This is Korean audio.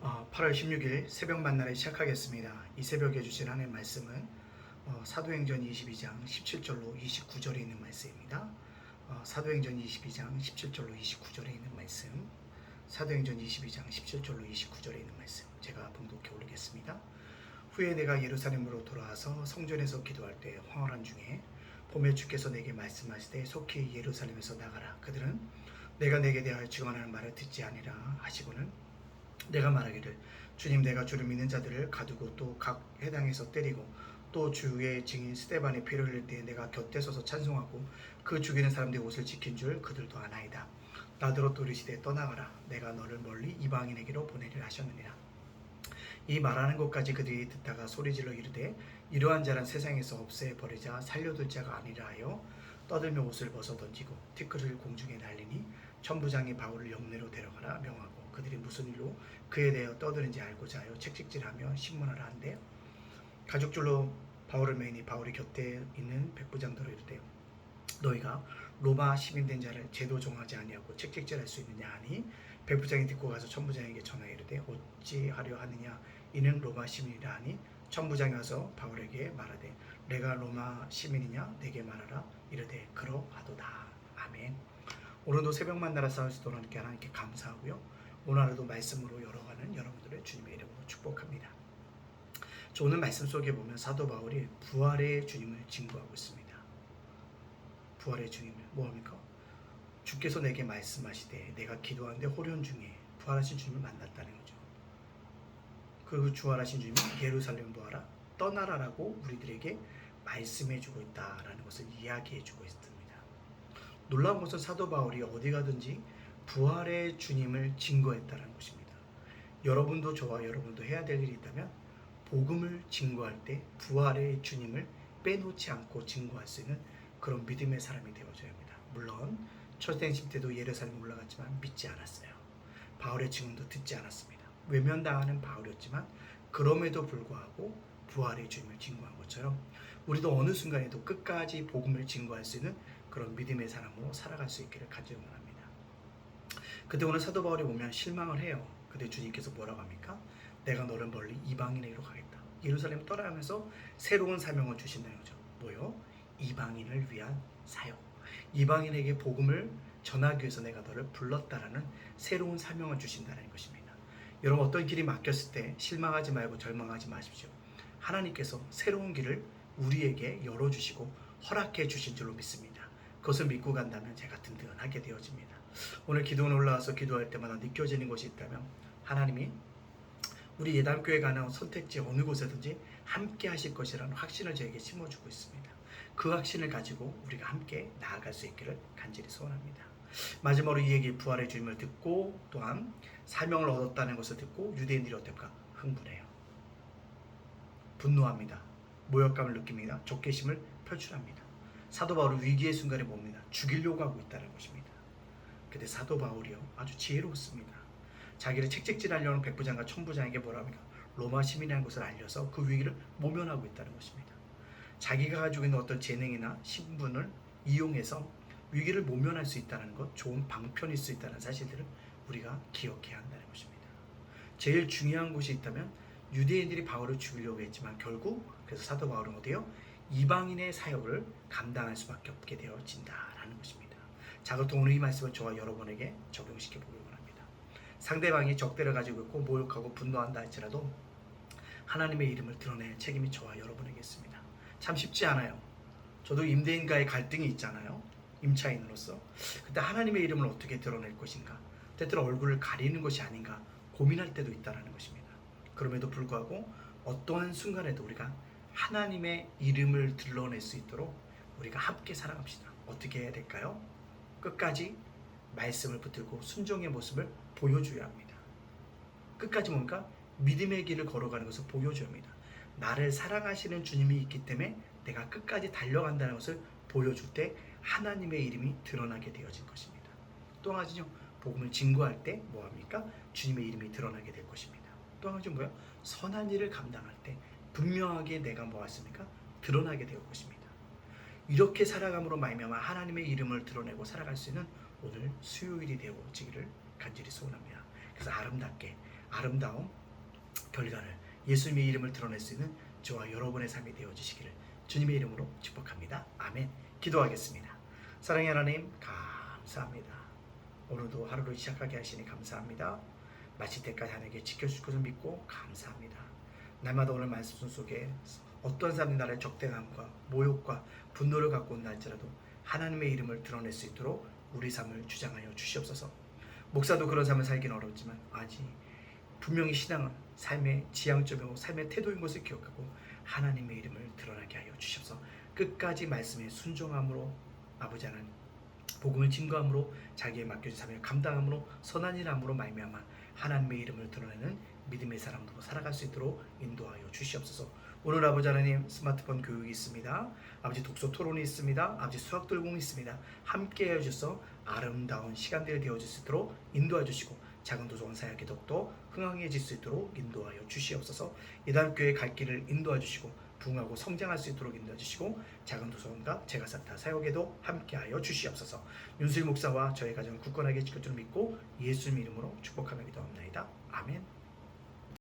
8월 16일 새벽 만나를 시작하겠습니다. 이 새벽에 주신 하나님의 말씀은 사도행전 22장 17절로 29절에 있는 말씀입니다. 사도행전 22장 17절로 29절에 있는 말씀, 사도행전 22장 17절로 29절에 있는 말씀 제가 봉독해 올리겠습니다. 후에 내가 예루살렘으로 돌아와서 성전에서 기도할 때 황홀한 중에 봄에 주께서 내게 말씀하시되 속히 예루살렘에서 나가라. 그들은 내가 내게 대하여 증언하는 말을 듣지 아니라 하시고는 내가 말하기를 주님, 내가 주를 믿는 자들을 가두고 또 각 회당에서 때리고 또 주의 증인 스데반의 피를 흘릴 때 내가 곁에 서서 찬송하고 그 죽이는 사람들의 옷을 지킨 줄 그들도 아나이다. 나더러 또 이르시되 떠나가라. 내가 너를 멀리 이방인에게로 보내리라 하셨느니라. 이 말하는 것까지 그들이 듣다가 소리질러 이르되 이러한 자는 세상에서 없애버리자 살려둘 자가 아니라 하여 떠들며 옷을 벗어 던지고 티끌을 공중에 날리니 천부장이 바울을 영내로 데려가라 명하고 그들이 무슨 일로 그에 대하여 떠드는지 알고자 하여 책찍질하며 신문하라 한대요. 가죽줄로 바울을 매이니 바울이 곁에 있는 백부장들로 이르되 너희가 로마 시민된 자를 제도 정하지 아니하고 책찍질할 수 있느냐 하니 백부장이 듣고 가서 천부장에게 전하여 이르되 어찌하려 하느냐 이는 로마 시민이라 하니 천부장이 와서 바울에게 말하되 내가 로마 시민이냐 내게 말하라 이르되 그러하도다. 아멘. 오늘도 새벽 만나라 싸우시도 하나님께 감사하고요. 오늘 하루도 말씀으로 열어가는 여러분들의 주님의 이름으로 축복합니다. 오늘 말씀 속에 보면 사도 바울이 부활의 주님을 증거하고 있습니다. 부활의 주님을 뭐합니까? 주께서 내게 말씀하시되 내가 기도하는데 호련 중에 부활하신 주님을 만났다는 거죠. 그리고 부활하신 주님이 예루살렘 보아라 떠나라라고 우리들에게 말씀해주고 있다라는 것을 이야기해주고 있습니다. 놀라운 것은 사도 바울이 어디 가든지 부활의 주님을 증거했다는 것입니다. 여러분도 저와 여러분도 해야 될 일이 있다면 복음을 증거할 때 부활의 주님을 빼놓지 않고 증거할 수 있는 그런 믿음의 사람이 되어줘야 합니다. 물론 초대행신 때도 예루살렘 올라갔지만 믿지 않았어요. 바울의 증언도 듣지 않았습니다. 외면당하는 바울이었지만 그럼에도 불구하고 부활의 주님을 증거한 것처럼 우리도 어느 순간에도 끝까지 복음을 증거할 수 있는 그런 믿음의 사람으로 살아갈 수 있기를 간절히 원합니다. 그때 오늘 사도 바울이 보면 실망을 해요. 그때 주님께서 뭐라고 합니까? 내가 너를 멀리 이방인에게로 가겠다. 예루살렘 떠나가면서 새로운 사명을 주신다는 거죠. 뭐요? 이방인을 위한 사역. 이방인에게 복음을 전하기 위해서 내가 너를 불렀다라는 새로운 사명을 주신다는 것입니다. 여러분, 어떤 길이 막혔을 때 실망하지 말고 절망하지 마십시오. 하나님께서 새로운 길을 우리에게 열어주시고 허락해 주신 줄로 믿습니다. 그것을 믿고 간다면 제가 든든하게 되어집니다. 오늘 기도원에 올라와서 기도할 때마다 느껴지는 것이 있다면 하나님이 우리 예담교회 가는 선택지 어느 곳에든지 함께 하실 것이라는 확신을 저에게 심어주고 있습니다. 그 확신을 가지고 우리가 함께 나아갈 수 있기를 간절히 소원합니다. 마지막으로 이 얘기 부활의 주님을 듣고 또한 사명을 얻었다는 것을 듣고 유대인들이 어떨까? 흥분해요. 분노합니다. 모욕감을 느낍니다. 적개심을 표출합니다. 사도 바울은 위기의 순간에 봅니다. 죽이려고 하고 있다는 것입니다. 근데 사도 바울이요 아주 지혜로웠습니다. 자기를 책찍질하려는 백부장과 천부장에게 뭐라 합니까? 로마 시민이라는 것을 알려서 그 위기를 모면하고 있다는 것입니다. 자기가 가지고 있는 어떤 재능이나 신분을 이용해서 위기를 모면할 수 있다는 것, 좋은 방편일 수 있다는 사실들을 우리가 기억해야 한다는 것입니다. 제일 중요한 것이 있다면 유대인들이 바울을 죽이려고 했지만 결국 그래서 사도 바울은 어디요? 이방인의 사역을 감당할 수밖에 없게 되어진다라는 것입니다. 자, 그렇다면 오늘 이 말씀을 저와 여러분에게 적용시켜 보기 원합니다. 상대방이 적대를 가지고 있고 모욕하고 분노한다 할지라도 하나님의 이름을 드러낼 책임이 저와 여러분에게 있습니다. 참 쉽지 않아요. 저도 임대인과의 갈등이 있잖아요. 임차인으로서. 그때 하나님의 이름을 어떻게 드러낼 것인가? 때때로 얼굴을 가리는 것이 아닌가 고민할 때도 있다는 것입니다. 그럼에도 불구하고 어떠한 순간에도 우리가 하나님의 이름을 드러낼 수 있도록 우리가 함께 살아갑시다. 어떻게 해야 될까요? 끝까지 말씀을 붙들고 순종의 모습을 보여줘야 합니다. 끝까지 뭔가 믿음의 길을 걸어가는 것을 보여줘야 합니다. 나를 사랑하시는 주님이 있기 때문에 내가 끝까지 달려간다는 것을 보여줄 때 하나님의 이름이 드러나게 되어질 것입니다. 또 한 가지죠. 복음을 증거할 때 뭐합니까? 주님의 이름이 드러나게 될 것입니다. 또 한 가지는 뭐야? 선한 일을 감당할 때 분명하게 내가 뭐였습니까? 드러나게 될 것입니다. 이렇게 살아감으로 말미암아 하나님의 이름을 드러내고 살아갈 수 있는 오늘 수요일이 되어지기를 간절히 소원합니다. 그래서 아름답게 아름다운 결과를 예수님의 이름을 드러낼 수 있는 저와 여러분의 삶이 되어주시기를 주님의 이름으로 축복합니다. 아멘. 기도하겠습니다. 사랑의 하나님 감사합니다. 오늘도 하루를 시작하게 하시니 감사합니다. 마칠 때까지 하나님께 지켜주실 것을 믿고 감사합니다. 날마다 오늘 말씀 속에 어떤 사람이 나를 적대감과 모욕과 분노를 갖고 온다 할지라도 하나님의 이름을 드러낼 수 있도록 우리 삶을 주장하여 주시옵소서. 목사도 그런 삶을 살기는 어렵지만 아직 분명히 신앙은 삶의 지향점이고 삶의 태도인 것을 기억하고 하나님의 이름을 드러나게 하여 주시옵소서. 끝까지 말씀에 순종함으로 아버지 하나님 복음을 증거함으로 자기의 맡겨진 삶을 감당함으로 선한 일함으로 말미암아 하나님의 이름을 드러내는 믿음의 사람으로 살아갈 수 있도록 인도하여 주시옵소서. 오늘 아버지 하나님 스마트폰 교육이 있습니다. 아버지 독서 토론이 있습니다. 아버지 수학 돌공이 있습니다. 함께 해주셔서 아름다운 시간들이 되어질 수 있도록 인도해 주시고 작은 도서관 사역의 덕도 흥황해질 수 있도록 인도하여 주시옵소서. 이단 교회 갈 길을 인도해 주시고 부흥하고 성장할 수 있도록 인도해 주시고 작은 도서관과 제가사타 사역에도 함께하여 주시옵소서. 윤수일 목사와 저희 가정을 굳건하게 지킬 줄 믿고 예수님 이름으로 축복하며 기도합니다. 아멘.